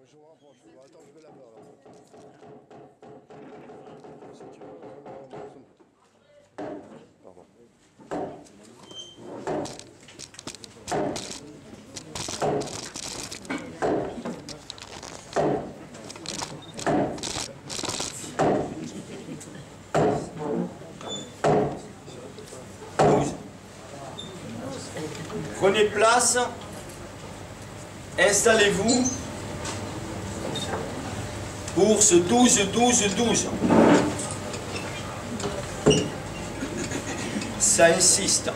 Je me rapproche. Attends, je vais là-bas. Si tu veux, pardon. Prenez place, installez-vous pour ce 12-12-12. Ça insiste,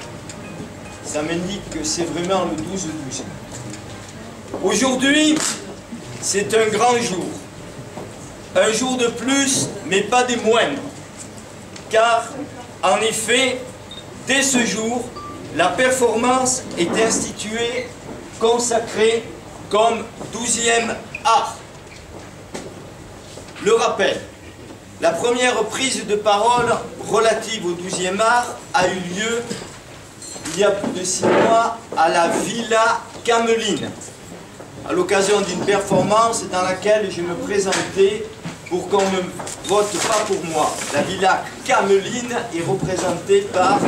ça m'indique que c'est vraiment le 12-12. Aujourd'hui, c'est un grand jour. Un jour de plus, mais pas des moindres. Car, en effet, dès ce jour, la performance est instituée, consacrée comme 12e art. Le rappel, la première prise de parole relative au 12e art a eu lieu il y a plus de 6 mois à la Villa Cameline, à l'occasion d'une performance dans laquelle je me présentais pour qu'on ne vote pas pour moi. La Villa Cameline est représentée par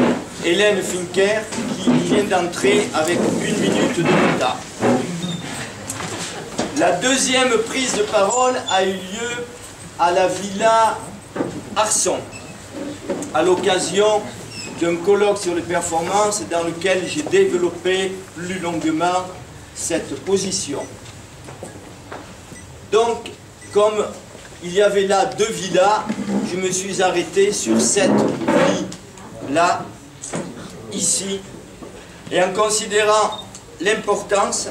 Hélène Finker qui vient d'entrer avec 1 minute de retard. La deuxième prise de parole a eu lieu à la Villa Arson, à l'occasion d'un colloque sur les performances dans lequel j'ai développé plus longuement cette position. Donc, comme il y avait là 2 villas, je me suis arrêté sur cette ville-là, ici, et en considérant l'importance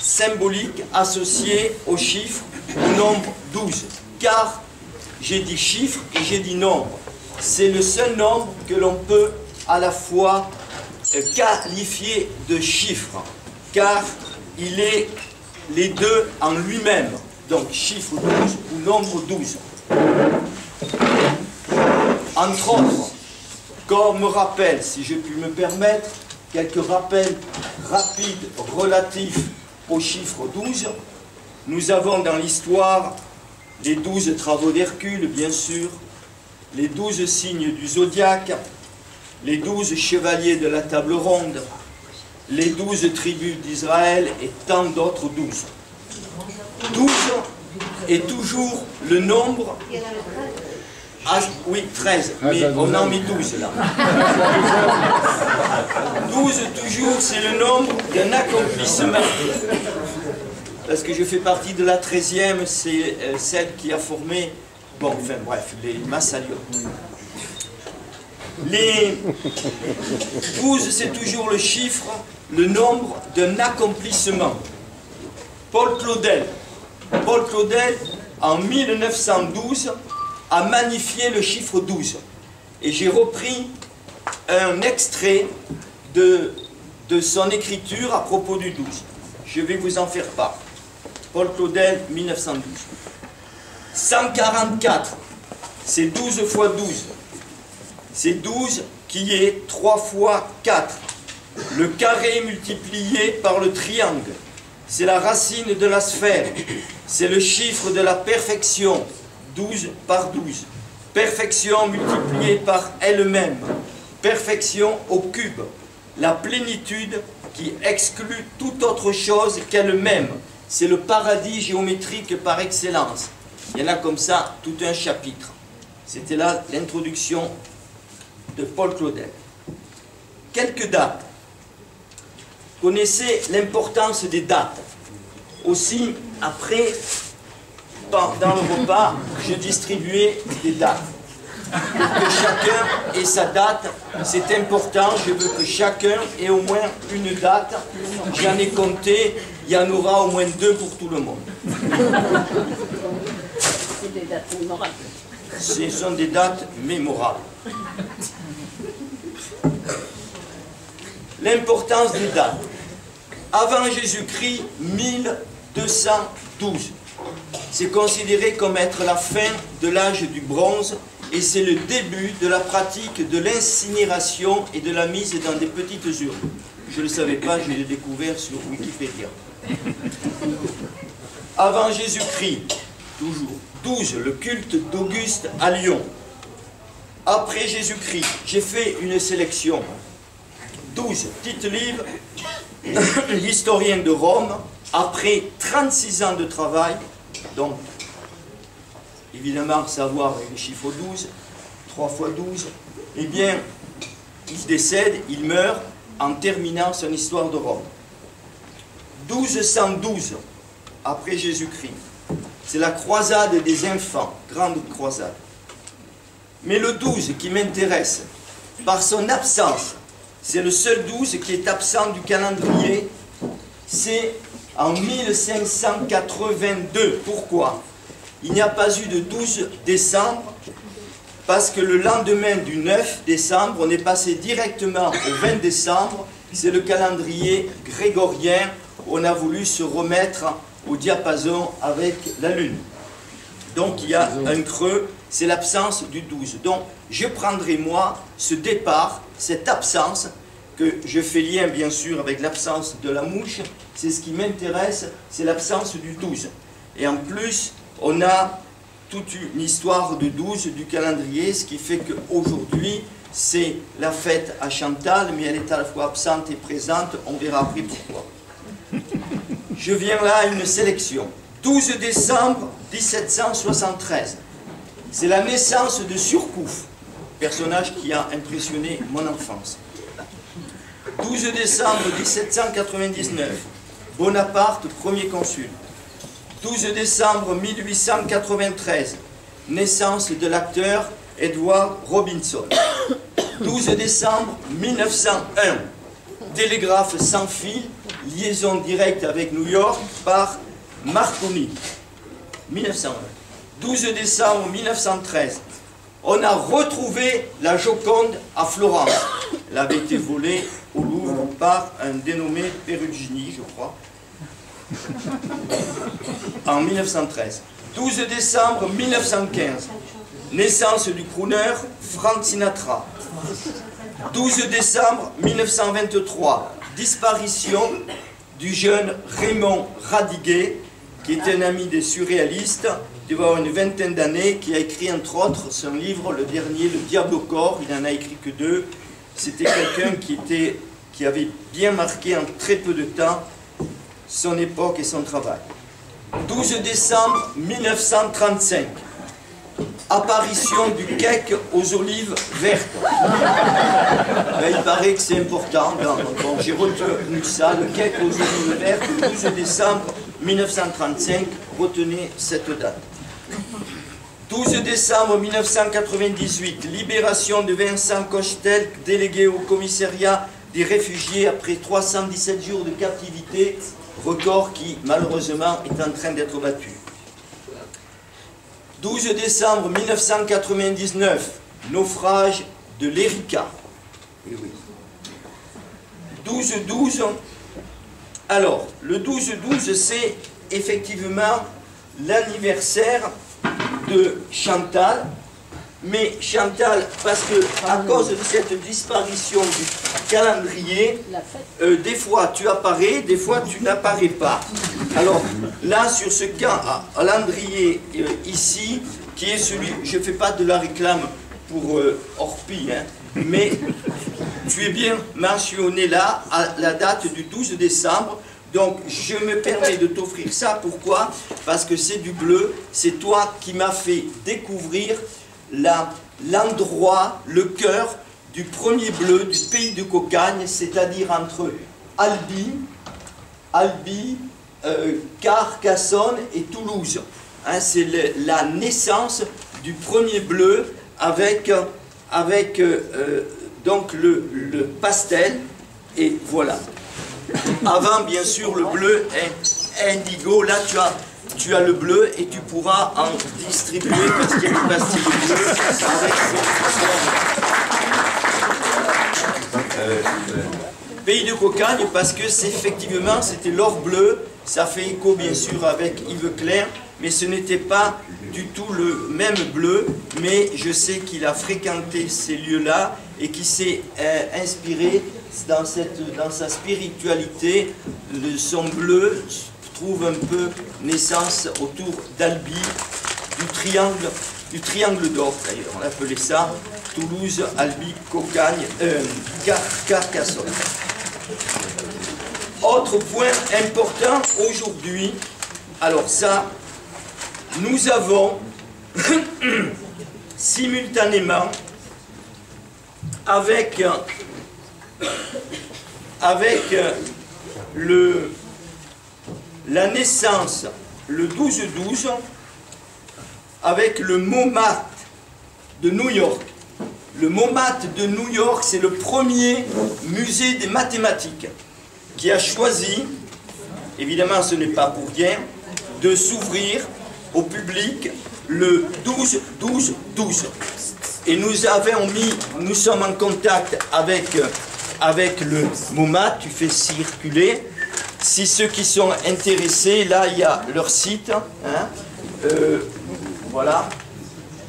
symbolique associée au chiffre du nombre 12. Car j'ai dit chiffre et j'ai dit nombre. C'est le seul nombre que l'on peut à la fois qualifier de chiffre, car il est les deux en lui-même. Donc chiffre 12 ou nombre 12. Entre autres, comme rappel, si je puis me permettre, quelques rappels rapides relatifs au chiffre 12. Nous avons dans l'histoire les 12 travaux d'Hercule, bien sûr, les 12 signes du zodiaque, les 12 chevaliers de la table ronde, les 12 tribus d'Israël et tant d'autres 12. 12 est toujours le nombre... Ah, oui, 13, mais on en met 12 là. 12 toujours, c'est le nombre d'un accomplissement. Parce que je fais partie de la 13e, c'est celle qui a formé, bon, enfin bref, les Massalions. Les 12, c'est toujours le chiffre, le nombre d'un accomplissement. Paul Claudel, en 1912, a magnifié le chiffre 12. Et j'ai repris un extrait de son écriture à propos du 12. Je vais vous en faire part. Paul Claudel, 1912. 144, c'est 12 fois 12. C'est 12 qui est 3 fois 4. Le carré multiplié par le triangle. C'est la racine de la sphère. C'est le chiffre de la perfection. 12 par 12. Perfection multipliée par elle-même. Perfection au cube. La plénitude qui exclut toute autre chose qu'elle-même. C'est le paradis géométrique par excellence. Il y en a comme ça tout un chapitre. C'était là l'introduction de Paul Claudel. Quelques dates. Connaissez l'importance des dates. Aussi, après, dans le repas, je distribuais des dates. Pour que chacun ait sa date, c'est important, je veux que chacun ait au moins une date. J'en ai compté, il y en aura au moins 2 pour tout le monde. C'est des dates mémorables. Ce sont des dates mémorables. L'importance des dates. Avant Jésus-Christ, 1212. C'est considéré comme être la fin de l'âge du bronze et c'est le début de la pratique de l'incinération et de la mise dans des petites urnes. Je ne le savais pas, je l'ai découvert sur Wikipédia. Avant Jésus-Christ, toujours. 12, le culte d'Auguste à Lyon. Après Jésus-Christ, j'ai fait une sélection. 12, Tite-Live, l'historien de Rome, après 36 ans de travail, donc évidemment savoir le chiffre 12, 3 fois 12, eh bien, il décède, il meurt en terminant son histoire de Rome. 1212, après Jésus-Christ, c'est la croisade des enfants, grande croisade. Mais le 12 qui m'intéresse, par son absence, c'est le seul 12 qui est absent du calendrier, c'est en 1582. Pourquoi? Il n'y a pas eu de 12 décembre, parce que le lendemain du 9 décembre, on est passé directement au 20 décembre, c'est le calendrier grégorien, on a voulu se remettre au diapason avec la Lune. Donc il y a un creux, c'est l'absence du 12. Donc je prendrai moi ce départ, cette absence, que je fais lien bien sûr avec l'absence de la mouche, c'est ce qui m'intéresse, c'est l'absence du 12. Et en plus, on a toute une histoire de 12 du calendrier, ce qui fait qu'aujourd'hui, c'est la fête à Chantal, mais elle est à la fois absente et présente, on verra après pourquoi. Je viens là à une sélection. 12 décembre 1773. C'est la naissance de Surcouf, personnage qui a impressionné mon enfance. 12 décembre 1799. Bonaparte, premier consul. 12 décembre 1893. Naissance de l'acteur Edward Robinson. 12 décembre 1901. Télégraphe sans fil, liaison directe avec New York par Marconi. 1901. 12 décembre 1913. On a retrouvé la Joconde à Florence. Elle avait été volée au Louvre par un dénommé Perugini, je crois, en 1913. 12 décembre 1915. Naissance du crooner Frank Sinatra. 12 décembre 1923. Disparition du jeune Raymond Radiguet, qui est un ami des surréalistes, qui va avoir une vingtaine d'années, qui a écrit entre autres son livre, le dernier, Le Diable au corps. Il n'en a écrit que 2. C'était quelqu'un qui avait bien marqué en très peu de temps son époque et son travail. 12 décembre 1935. Apparition du cake aux olives vertes. Ben, il paraît que c'est important. Bon, j'ai retenu ça, le cake aux olives vertes, le 12 décembre 1935. Retenez cette date. 12 décembre 1998, libération de Vincent Cochetel, délégué au commissariat des réfugiés après 317 jours de captivité, record qui malheureusement est en train d'être battu. 12 décembre 1999, naufrage de l'Erika. 12-12, alors le 12-12 c'est effectivement l'anniversaire de Chantal, mais Chantal, parce que à cause de cette disparition du calendrier, des fois tu apparais, des fois tu n'apparais pas. Alors là, sur ce calendrier ici, qui est celui, je ne fais pas de la réclame pour Orpi, hein, mais tu es bien mentionné là, à la date du 12 décembre, donc je me permets de t'offrir ça. Pourquoi? Parce que c'est du bleu, c'est toi qui m'as fait découvrir l'endroit, le cœur du premier bleu du pays de Cocagne, c'est-à-dire entre Albi, Carcassonne et Toulouse. Hein, c'est la naissance du premier bleu avec donc le pastel, et voilà. Avant, bien sûr, le bleu est indigo. Là, tu as le bleu et tu pourras en distribuer parce qu'il y a des pastilles bleues avec pays de Cocagne, parce que effectivement c'était l'or bleu. Ça fait écho bien sûr avec Yves Clair, mais ce n'était pas du tout le même bleu, mais je sais qu'il a fréquenté ces lieux-là et qu'il s'est inspiré dans sa spiritualité, son bleu trouve un peu naissance autour d'Albi, du triangle d'or d'ailleurs, on appelait ça Toulouse, Albi, Cocagne, Carcassonne. Autre point important aujourd'hui, alors ça, nous avons simultanément avec la naissance le 12-12 avec le MoMA de New York. Le MoMA de New York, c'est le premier musée des mathématiques qui a choisi, évidemment ce n'est pas pour rien, de s'ouvrir au public le 12-12-12. Et nous sommes en contact avec le MoMA, tu fais circuler. Si ceux qui sont intéressés, là il y a leur site, hein, voilà,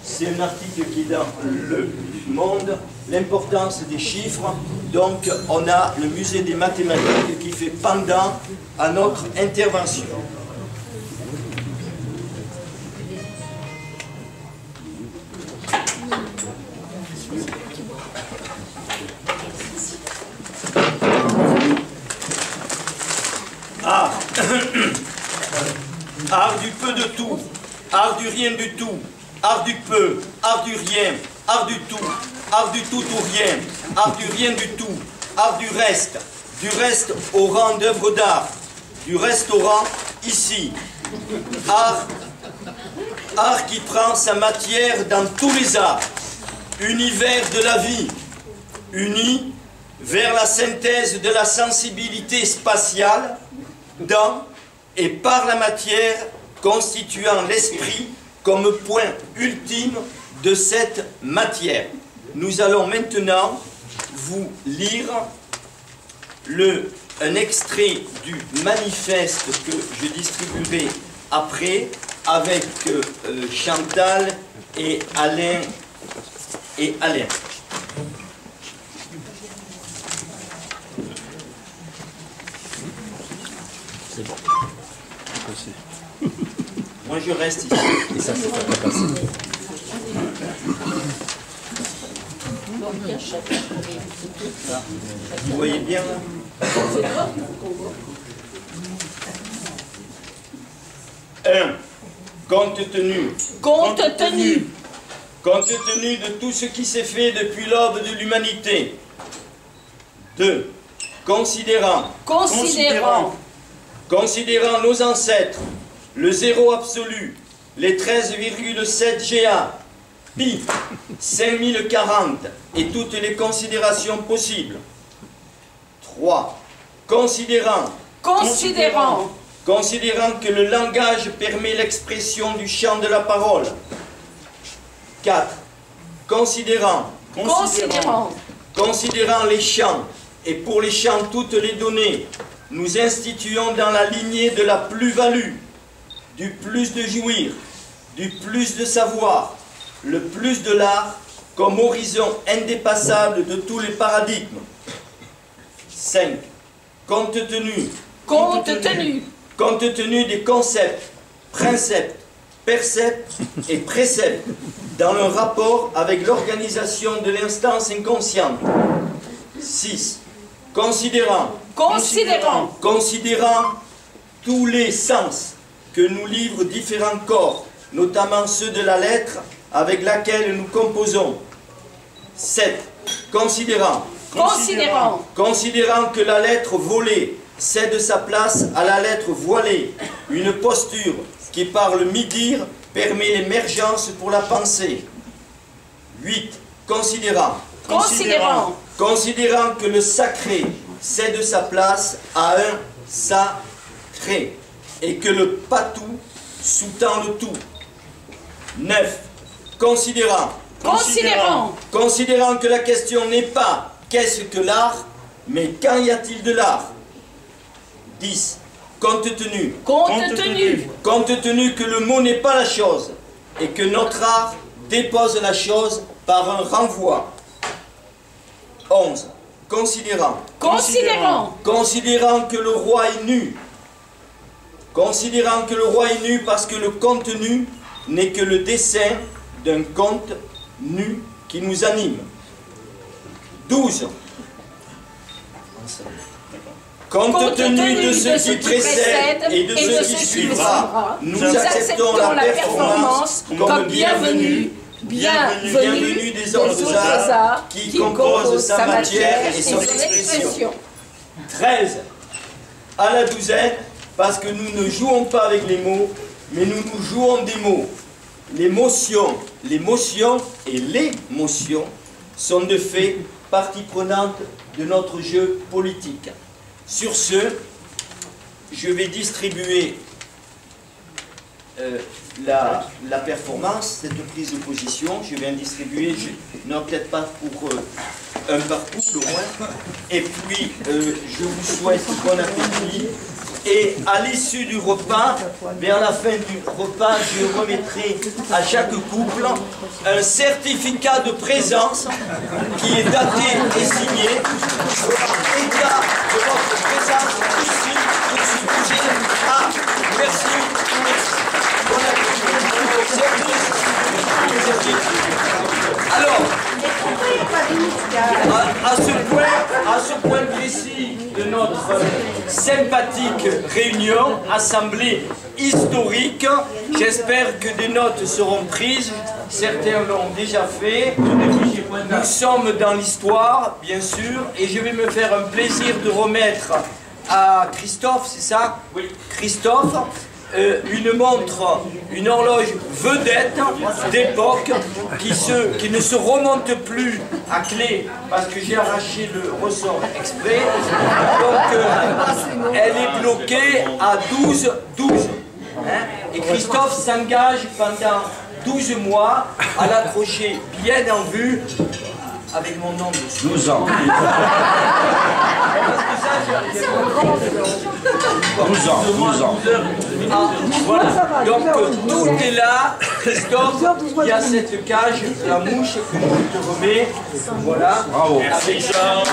c'est un article qui est dans Le Monde, l'importance des chiffres. Donc on a le musée des mathématiques qui fait pendant à notre intervention. Art du peu de tout, art du rien du tout, art du peu, art du rien, art du tout ou rien, art du rien du tout, art du reste au rang d'œuvre d'art, du restaurant ici, art qui prend sa matière dans tous les arts, univers de la vie, uni vers la synthèse de la sensibilité spatiale, dans et par la matière constituant l'esprit comme point ultime de cette matière. Nous allons maintenant vous lire un extrait du manifeste que je distribuerai après avec Chantal et Alain. C'est bon. Moi je reste ici. Et ça, c'est pas passé. Vous voyez bien là? 1. Compte tenu. Compte tenu. Compte tenu de tout ce qui s'est fait depuis l'aube de l'humanité. 2. Considérant. Considérant nos ancêtres, le zéro absolu, les 13,7 GA, pi, 5040 et toutes les considérations possibles. 3. Considérant que le langage permet l'expression du chant de la parole. 4. Considérant les chants et pour les chants toutes les données, nous instituons dans la lignée de la plus-value, du plus de jouir, du plus de savoir, le plus de l'art comme horizon indépassable de tous les paradigmes. 5. Compte tenu des concepts, principes, percepts et préceptes dans leur rapport avec l'organisation de l'instance inconsciente. 6. Considérant tous les sens que nous livrent différents corps, notamment ceux de la lettre avec laquelle nous composons. 7. Considérant que la lettre volée cède sa place à la lettre voilée, une posture qui par le mi-dire permet l'émergence pour la pensée. 8. Considérant que le sacré cède sa place à un sacré et que le patou sous-tend le tout. 9. Considérant que la question n'est pas qu'est-ce que l'art, mais quand y a-t-il de l'art. 10. Compte tenu que le mot n'est pas la chose et que notre art dépose la chose par un renvoi. 11. Considérant. Considérant Que le roi est nu. Considérant que le roi est nu parce que le contenu n'est que le dessin d'un conte nu qui nous anime. 12. Compte tenu de ce qui précède et de ce qui suivra, nous acceptons la performance comme bienvenue des autres arts qui composent sa matière et son expression. 13. À la douzaine, parce que nous ne jouons pas avec les mots, mais nous jouons des mots. L'émotion et l'émotion sont de fait partie prenante de notre jeu politique. Sur ce, je vais distribuer la performance, cette prise de position. Je vais en distribuer, non peut-être pas pour un par couple au moins. Et puis, je vous souhaite bon appétit. Et à l'issue du repas, vers la fin du repas, je remettrai à chaque couple un certificat de présence qui est daté et signé. État de votre présence ici, tout de suite. Ah, merci. Bon appétit. Alors, à ce point précis de notre sympathique réunion, assemblée historique, j'espère que des notes seront prises. Certains l'ont déjà fait. Nous sommes dans l'histoire, bien sûr, et je vais me faire un plaisir de remettre à Christophe, c'est ça? Oui. Christophe, une montre, une horloge vedette d'époque qui ne se remonte plus à clé parce que j'ai arraché le ressort exprès. Donc elle est bloquée à 12. Hein? Et Christophe s'engage pendant 12 mois à l'accrocher bien en vue avec mon nom dessus. 12 ans. 12 ans. Ah, voilà. Donc tout est là, Christophe. Il y a cette cage, la mouche que je te remets. Voilà. Bravo. Avec Jean.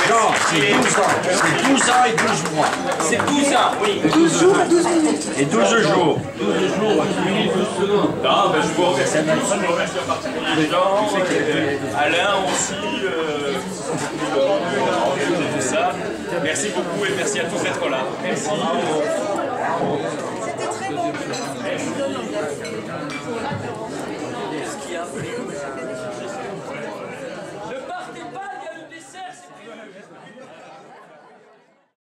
Jean, c'est 12 ans. C'est 12 ans et 12 mois. C'est 12 ans, oui. 12 jours et 12 minutes. Et 12 jours. 12 jours, 12 minutes, 12 secondes. Non, ben, je vous remercie tous. Je remercie en particulier Jean, Alain aussi, tout ça. Merci beaucoup et merci à tous d'être là. Merci. C'était très bon. Ne partez pas, il y a le dessert, c'est prévu.